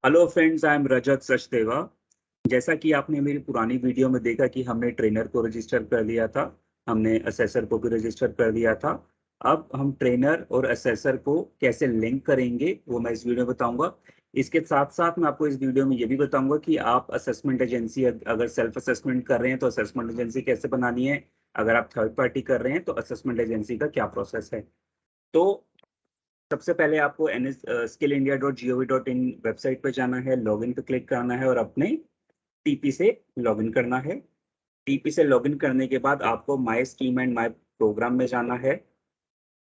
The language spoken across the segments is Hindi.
हेलो फ्रेंड्स, आई एम रजत सचदेवा। जैसा कि आपने मेरी पुरानी वीडियो में देखा कि हमने ट्रेनर को रजिस्टर कर लिया था, हमने असेसर को भी रजिस्टर कर दिया था। अब हम ट्रेनर और असेसर को कैसे लिंक करेंगे वो मैं इस वीडियो में बताऊंगा। इसके साथ साथ मैं आपको इस वीडियो में ये भी बताऊंगा कि आप असेसमेंट एजेंसी अगर सेल्फ असेसमेंट कर रहे हैं तो असेसमेंट एजेंसी कैसे बनानी है, अगर आप थर्ड पार्टी कर रहे हैं तो असेसमेंट एजेंसी का क्या प्रोसेस है। तो सबसे पहले आपको skillindia.gov.in वेबसाइट पे जाना है, लॉगिन पे क्लिक करना है और अपने टीपी से लॉगिन करना है। टीपी से लॉगिन करने के बाद आपको my scheme and my program में जाना है।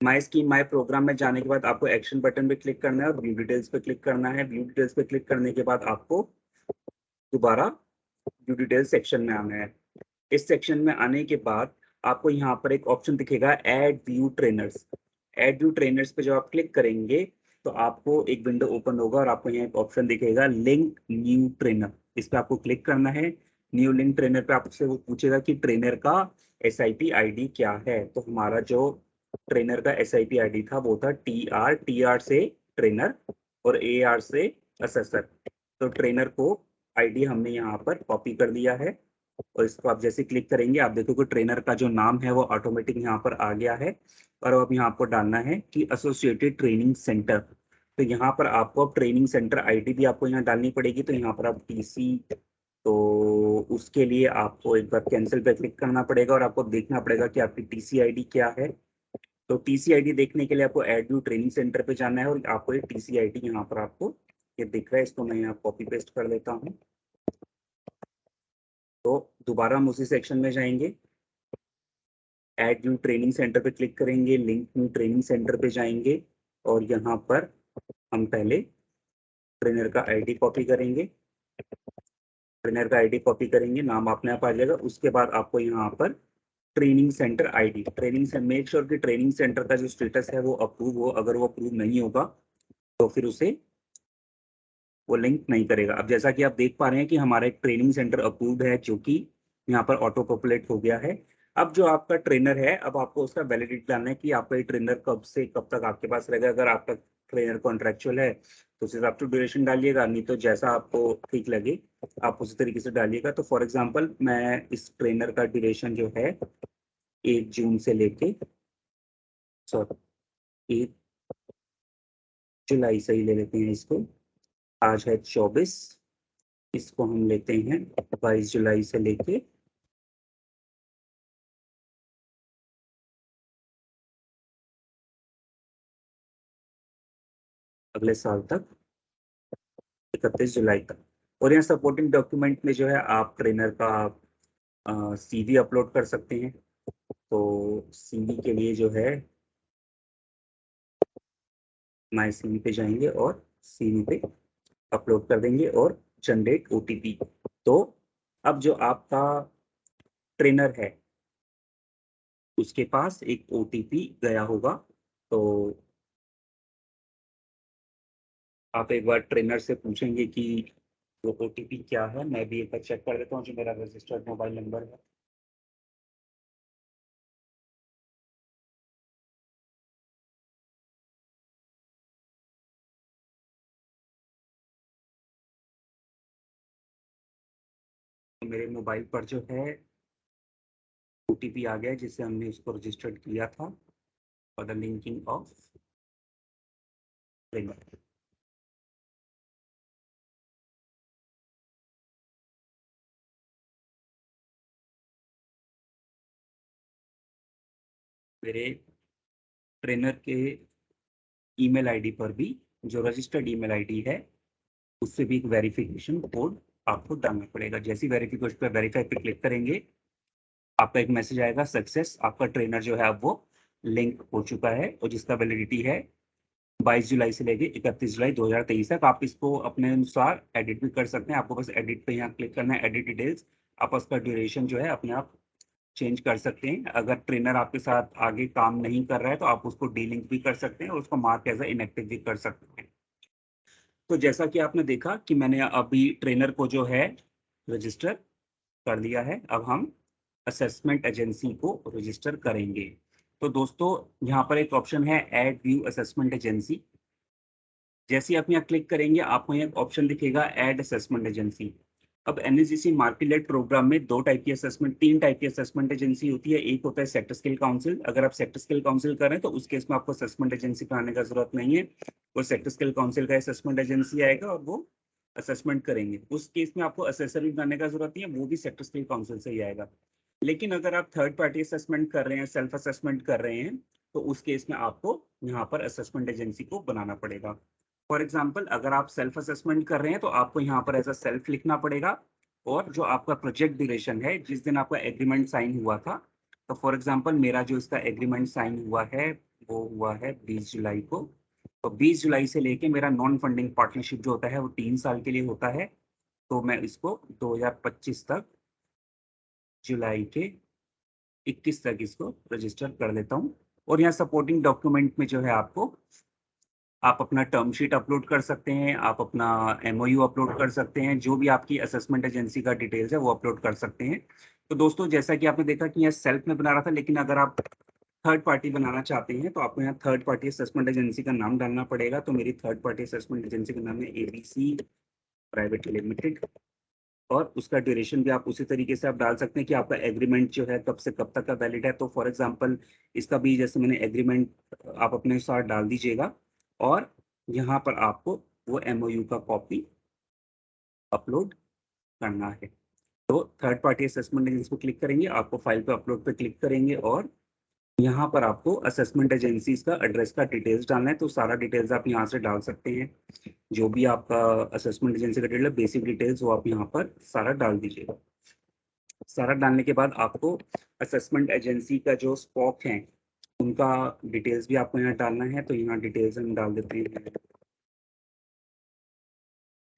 माय स्कीम माय प्रोग्राम में जाने के बाद आपको एक्शन बटन पे क्लिक करना है और व्यू डिटेल्स पे क्लिक करना है। व्यू डिटेल्स पे क्लिक करने के बाद आपको दोबारा व्यू डिटेल्स सेक्शन में आना है। इस सेक्शन में आने के बाद आपको यहाँ पर एक ऑप्शन दिखेगा add view trainers. Add view trainers पे जब आप क्लिक करेंगे तो आपको एक विंडो ओपन होगा और आपको यहाँ एक ऑप्शन दिखेगा लिंक न्यू ट्रेनर। इस पे आपको क्लिक करना है। न्यू लिंक ट्रेनर पे आपसे वो पूछेगा कि ट्रेनर का SIP ID क्या है। तो हमारा जो ट्रेनर का SIP ID था वो था TR से ट्रेनर और AR से असेसर। तो ट्रेनर को ID हमने यहाँ पर कॉपी कर दिया है और इसको आप जैसे क्लिक करेंगे आप देखोगे ट्रेनर का जो नाम है वो ऑटोमेटिक यहाँ पर आ गया है। और अब यहाँ आपको डालना है कि एसोसिएटेड ट्रेनिंग सेंटर। तो यहाँ पर आपको अब ट्रेनिंग सेंटर ID भी आपको यहाँ डालनी पड़ेगी। तो यहाँ पर आप TC, तो उसके लिए आपको एक बार कैंसिल पे क्लिक करना पड़ेगा और आपको देखना पड़ेगा कि आपकी TC ID क्या है। तो TC ID देखने के लिए आपको एड व्यू ट्रेनिंग सेंटर पे जाना है और आपको ये TC ID यहाँ पर आपको ये दिख रहा है। इसको मैं यहाँ कॉपी पेस्ट कर लेता हूँ। तो दोबारा हम उसी सेक्शन में जाएंगे, ऐड न्यू ट्रेनिंग सेंटर पे क्लिक करेंगे, लिंक न्यू ट्रेनिंग सेंटर पे जाएंगे और यहाँ पर हम पहले ट्रेनर का ID कॉपी करेंगे। ट्रेनर का ID कॉपी करेंगे, नाम अपने आप आ जाएगा। उसके बाद आपको यहाँ पर ट्रेनिंग सेंटर ID, ट्रेनिंग से मेक श्योर कि ट्रेनिंग सेंटर का जो स्टेटस है वो अप्रूव हो। अगर वो अप्रूव नहीं होगा तो फिर उसे वो लिंक नहीं करेगा। अब जैसा कि आप देख पा रहे हैं कि हमारा एक ट्रेनिंग सेंटर अप्रूव्ड है जो कि यहाँ पर ऑटो पॉपुलेट हो गया है। अब जो आपका ट्रेनर है, अब आपको उसका वैलिडिटी डालना है कि आपका ये ट्रेनर कब से कब तक आपके पास रहेगा। अगर आपका ट्रेनर कॉन्ट्रेक्चुअल है तो उस हिसाब से ड्यूरेशन डालिएगा, नहीं तो जैसा आपको ठीक लगे आप उसी तरीके से डालिएगा। तो फॉर एग्जाम्पल मैं इस ट्रेनर का ड्यूरेशन जो है 1 जून से लेके, सॉरी 1 जुलाई से ही ले लेते हैं इसको। आज है 24, इसको हम लेते हैं 22 जुलाई से लेके अगले साल तक 31 जुलाई तक। और यहाँ सपोर्टिंग डॉक्यूमेंट में जो है आप ट्रेनर का CV अपलोड कर सकते हैं। तो CV के लिए जो है माय CV पे जाएंगे और CV पे अपलोड कर देंगे और जनरेट OTP। तो अब जो आपका ट्रेनर है उसके पास एक OTP गया होगा। तो आप एक बार ट्रेनर से पूछेंगे कि वो OTP क्या है। मैं भी एक बार चेक कर लेता हूँ जो मेरा रजिस्टर्ड मोबाइल नंबर है। तो मेरे मोबाइल पर जो है OTP आ गया है जिससे हमने उसको रजिस्टर्ड किया था for the linking of trainer. मेरे ट्रेनर के ईमेल आईडी पर भी जो रजिस्टर्ड ईमेल आईडी है उससे भी एक वेरिफिकेशन कोड आपको डालना पड़ेगा। जैसी वेरिफिकेशन पे वेरीफाई पे क्लिक करेंगे आपका एक मैसेज आएगा सक्सेस, आपका ट्रेनर जो है अब वो लिंक हो चुका है और जिसका वैलिडिटी है 22 जुलाई से लेके 31 जुलाई 2023 तक। आप इसको अपने अनुसार एडिट भी कर सकते हैं। आपको बस एडिट पे यहाँ क्लिक करना है, एडिट डिटेल्स। आप उसका ड्यूरेशन जो है अपने आप चेंज कर सकते हैं। अगर ट्रेनर आपके साथ आगे काम नहीं कर रहा है तो आप उसको डीलिंक भी कर सकते हैं और उसको मार्क एज इनएक्टिव भी कर सकते हैं। तो जैसा कि आपने देखा कि मैंने अभी ट्रेनर को जो है रजिस्टर कर दिया है। अब हम असेसमेंट एजेंसी को रजिस्टर करेंगे। तो दोस्तों यहाँ पर एक ऑप्शन है ऐड व्यू असेसमेंट एजेंसी। जैसे ही आप यहाँ क्लिक करेंगे आपको यहाँ ऑप्शन दिखेगा ऐड असेसमेंट एजेंसी। अब एनएसजीसी मार्केट प्रोग्राम में 2 टाइप की असेसमेंट 3 टाइप की असेसमेंट एजेंसी होती है। एक होता है सेक्टर स्किल काउंसिल। अगर आप सेक्टर स्किल काउंसिल कर रहे हैं तो उस केस में आपको असेसमेंट एजेंसी का आने का जरूरत नहीं है। वो सेक्टर स्किल काउंसिल का असेसमेंट एजेंसी आएगा और वो असेसमेंट करेंगे। उस केस में आपको असेसर भी बनाने का जरूरत नहीं है, वो भी सेक्टर स्किल काउंसिल से ही आएगा। लेकिन अगर आप थर्ड पार्टी असेसमेंट कर रहे हैं, सेल्फ असेसमेंट कर रहे हैं, तो उस केस में आपको यहाँ पर असेसमेंट एजेंसी को बनाना पड़ेगा। फॉर एग्जाम्पल अगर आप सेल्फ असेसमेंट कर रहे हैं तो आपको यहाँ पर एज अ सेल्फ लिखना पड़ेगा, और जो आपका प्रोजेक्ट ड्यूरेशन है, जिस दिन आपका एग्रीमेंट साइन हुआ था, तो फॉर एग्जाम्पल मेरा जो इसका एग्रीमेंट साइन हुआ है वो हुआ है 20 जुलाई को। तो 20 जुलाई से लेके मेरा नॉन फंडिंग पार्टनरशिप जो होता है वो 3 साल के लिए होता है। तो मैं इसको 2025 तक, जुलाई के 21 तक इसको रजिस्टर कर देता हूँ। और यहाँ सपोर्टिंग डॉक्यूमेंट में जो है आपको, आप अपना टर्म शीट अपलोड कर सकते हैं, आप अपना एमओयू अपलोड कर सकते हैं, जो भी आपकी असेसमेंट एजेंसी का डिटेल्स है वो अपलोड कर सकते हैं। तो दोस्तों जैसा कि आपने देखा कि यहाँ सेल्फ में बना रहा था, लेकिन अगर आप थर्ड पार्टी बनाना चाहते हैं तो आपको यहाँ थर्ड पार्टी असेसमेंट एजेंसी का नाम डालना पड़ेगा। तो मेरी थर्ड पार्टी असेसमेंट एजेंसी का नाम है एबीसी प्राइवेट लिमिटेड, और उसका ड्यूरेशन भी आप उसी तरीके से आप डाल सकते हैं कि आपका एग्रीमेंट जो है कब से कब तक का वैलिड है। तो फॉर एग्जांपल इसका भी जैसे मैंने एग्रीमेंट आप अपने साथ डाल दीजिएगा, और यहाँ पर आपको वो एमओयू का कॉपी अपलोड करना है। तो थर्ड पार्टी असेसमेंट एजेंसी पे क्लिक करेंगे, आपको फाइल पे अपलोड पे क्लिक करेंगे, और यहाँ पर आपको असेसमेंट एजेंसी का एड्रेस का डिटेल्स डालना है। तो सारा डिटेल्स आप यहाँ से डाल सकते हैं, जो भी आपका असेसमेंट एजेंसी का डिटेल है, बेसिक डिटेल्स, वो आप यहाँ पर सारा डाल दीजिएगा। सारा डालने के बाद आपको असेसमेंट एजेंसी का जो स्पॉक है उनका डिटेल्स भी आपको यहाँ डालना है। तो यहाँ डिटेल्स हम डाल देते हैं,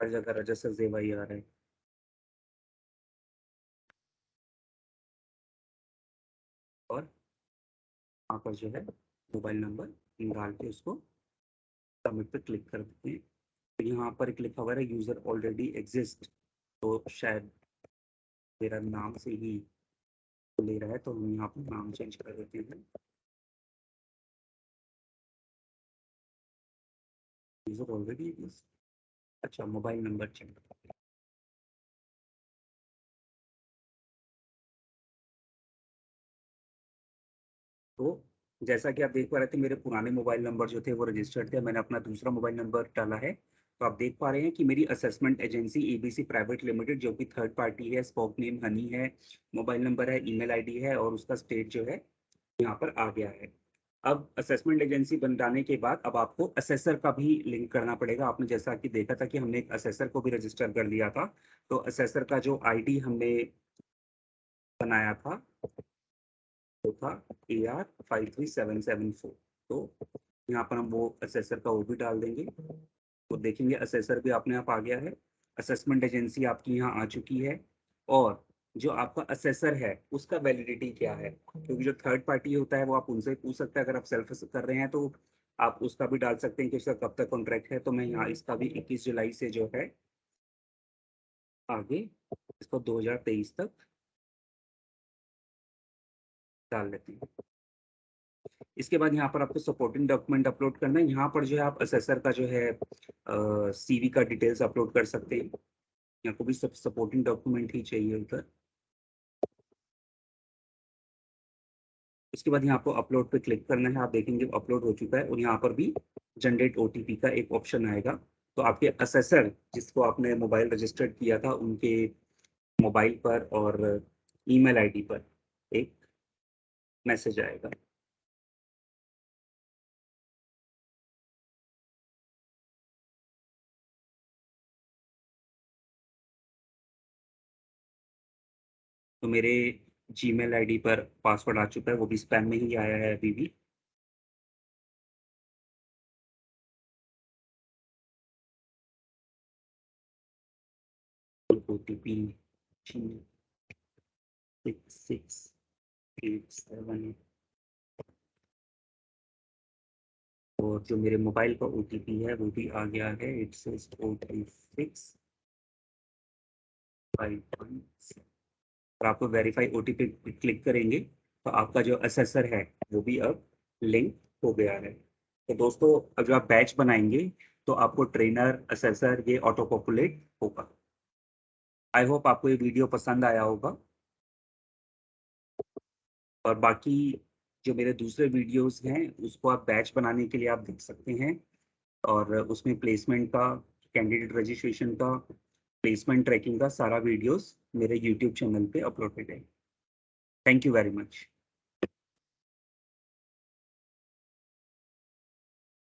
हर जगह रजत जेवा ही आ रहा है, और यहाँ पर जो है मोबाइल नंबर डाल के उसको सबमिट पे क्लिक कर देते हैं। तो यहाँ पर एक लिखा हुआ है यूजर ऑलरेडी एग्जिस्ट, तो शायद मेरा नाम से ही ले रहा है, तो हम यहाँ पर नाम चेंज कर देते हैं, यूजर ऑलरेडी एग्जिस्ट। अच्छा, मोबाइल नंबर चेंज। तो जैसा कि आप देख पा रहे थे, मेरे पुराने मोबाइल नंबर जो थे वो रजिस्टर्ड थे, मैंने अपना दूसरा मोबाइल नंबर डाला है। तो आप देख पा रहे हैं कि मेरी assessment agency ABC private limited, जो कि थर्ड पार्टी है, स्पॉक नेम हनी है, मोबाइल नंबर है, ईमेल आईडी है, और उसका स्टेट जो है यहाँ पर आ गया है। अब असेसमेंट एजेंसी बनाने के बाद अब आपको असेसर का भी लिंक करना पड़ेगा। आपने जैसा कि देखा था कि हमने एक असेसर को भी रजिस्टर कर लिया था, तो असेसर का जो आईडी हमने बनाया था वो था AR53774। तो यहाँ पर हम वो असेसर का वो भी डाल देंगे। तो देखेंगे असेसर भी अपने आप आ गया है, असेसमेंट एजेंसी आपकी यहाँ आ चुकी है, और जो आपका असेसर है उसका वैलिडिटी क्या है, क्योंकि जो थर्ड पार्टी होता है वो आप उनसे पूछ सकते हैं। अगर आप सेल्फ कर रहे हैं तो आप उसका भी डाल सकते हैं कि उसका कब तक कॉन्ट्रैक्ट है। तो मैं यहाँ इसका भी 21 जुलाई से जो है आगे इसको 2023 तक डाल देते हैं। इसके बाद यहाँ पर आपको सपोर्टिंग डॉक्यूमेंट अपलोड करना है। यहाँ पर जो है आप असेसर का जो है सीवी का डिटेल्स अपलोड कर सकते हैं। यहाँ को भी सब सपोर्टिंग डॉक्यूमेंट ही चाहिए उधर। उसके बाद यहाँ आपको अपलोड पे क्लिक करना है, आप देखेंगे अपलोड हो चुका है, और यहाँ पर भी जनरेट ओटीपी का एक ऑप्शन आएगा। तो आपके असेसर जिसको आपने मोबाइल रजिस्टर्ड किया था उनके मोबाइल पर और ईमेल आईडी पर एक मैसेज आएगा। तो मेरे जीमेल आईडी पर पासवर्ड आ चुका है, वो भी स्पैम में ही आया है अभी भी। ओटीपी 6687, और जो मेरे मोबाइल का ओटीपी है वो भी आ गया है, इट्स 43651। और आपको वेरीफाई ओटीपी पे क्लिक करेंगे तो आपका जो असेसर है वो भी अब लिंक हो गया है। तो दोस्तों अब जो आप बैच बनाएंगे तो आपको ट्रेनर, असेसर ये ऑटो पॉपुलेट होगा। आई होप आपको ये वीडियो पसंद आया होगा। और बाकी जो मेरे दूसरे वीडियोस हैं उसको आप बैच बनाने के लिए आप देख सकते हैं, और उसमें प्लेसमेंट का, कैंडिडेट रजिस्ट्रेशन का, प्लेसमेंट ट्रैकिंग का सारा वीडियोस मेरे यूट्यूब चैनल पे अपलोडेड है। Thank you very much.